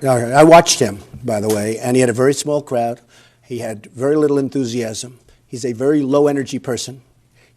I watched him, by the way, and he had a very small crowd. He had very little enthusiasm. He's a very low-energy person.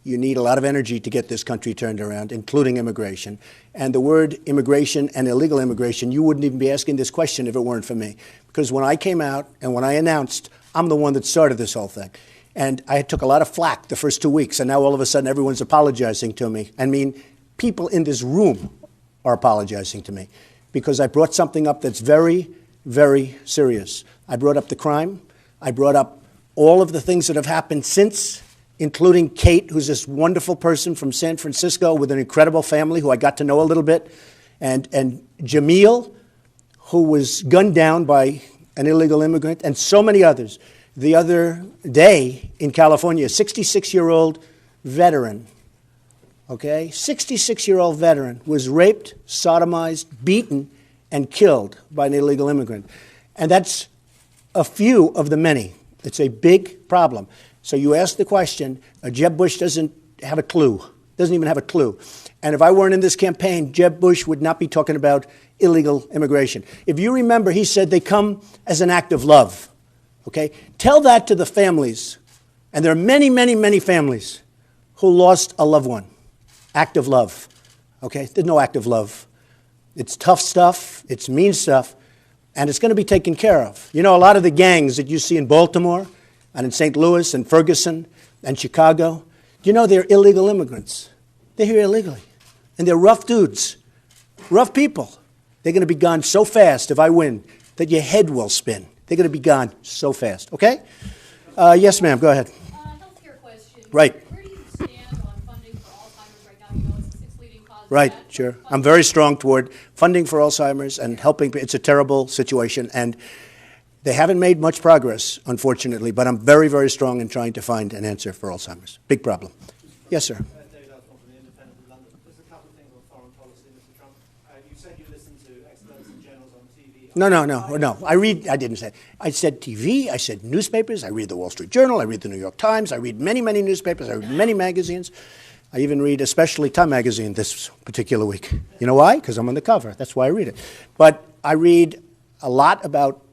You need a lot of energy to get this country turned around, including immigration. And the word immigration and illegal immigration, you wouldn't even be asking this question if it weren't for me. Because when I came out and when I announced, I'm the one that started this whole thing. And I took a lot of flack the first 2 weeks, and now all of a sudden everyone's apologizing to me. I mean, people in this room are apologizing to me because I brought something up that's very, very serious. I brought up the crime. I brought up all of the things that have happened since, including Kate, who's this wonderful person from San Francisco with an incredible family who I got to know a little bit, and Jamil, who was gunned down by an illegal immigrant, and so many others. The other day in California, a 66-year-old veteran, okay, 66-year-old veteran was raped, sodomized, beaten, and killed by an illegal immigrant. And that's a few of the many. It's a big problem. So you ask the question, Jeb Bush doesn't have a clue, doesn't even have a clue. And if I weren't in this campaign, Jeb Bush would not be talking about illegal immigration. If you remember, he said they come as an act of love. Okay? Tell that to the families, and there are many, many, many families who lost a loved one. Act of love. Okay? There's no act of love. It's tough stuff, it's mean stuff, and it's going to be taken care of. You know, a lot of the gangs that you see in Baltimore and in St. Louis and Ferguson and Chicago, you know they're illegal immigrants. They're here illegally. And they're rough dudes, rough people. They're going to be gone so fast if I win that your head will spin. They're going to be gone so fast, okay? Yes, ma'am, go ahead. Healthcare question. Right. Where do you stand on funding for Alzheimer's right now? You know, it's the sixth leading cause of Right, death. sure. I'm very strong toward funding for Alzheimer's and helping. It's a terrible situation, and they haven't made much progress, unfortunately, but I'm very, very strong in trying to find an answer for Alzheimer's. Big problem. Yes, sir. David Osborne from the Independent of London. Just a couple of things on foreign policy, Mr. Trump. You said you listen to experts and generals on TV. No. I didn't say. I said TV, I said newspapers, I read the Wall Street Journal, I read the New York Times, I read many, many newspapers, I read many magazines. I even read especially Time Magazine this particular week. You know why? Because I'm on the cover. That's why I read it. But I read a lot about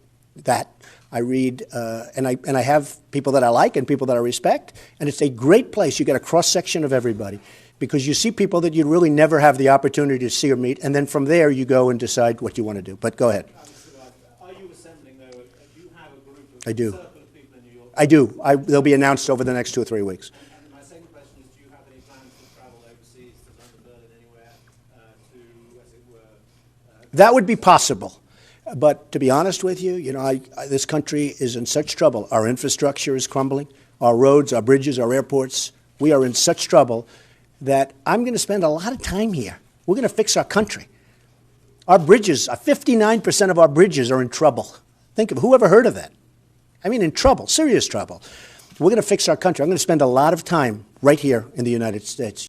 that. I read, and I have people that I like and people that I respect, and it's a great place. You get a cross-section of everybody because you see people that you'd really never have the opportunity to see or meet, and then from there you go and decide what you want to do. But go ahead. Are you assembling, though? Do you have a group of I do. circle of people in New York? I do. They'll be announced over the next 2 or 3 weeks. And my second question is, do you have any plans to travel overseas, to London, Berlin, anywhere, to, as it were... That would be possible. But to be honest with you, this country is in such trouble. Our infrastructure is crumbling. Our roads, our bridges, our airports. We are in such trouble that I'm going to spend a lot of time here. We're going to fix our country. Our bridges, 59% of our bridges are in trouble. Think of whoever heard of that? I mean, in trouble, serious trouble. We're going to fix our country. I'm going to spend a lot of time right here in the United States.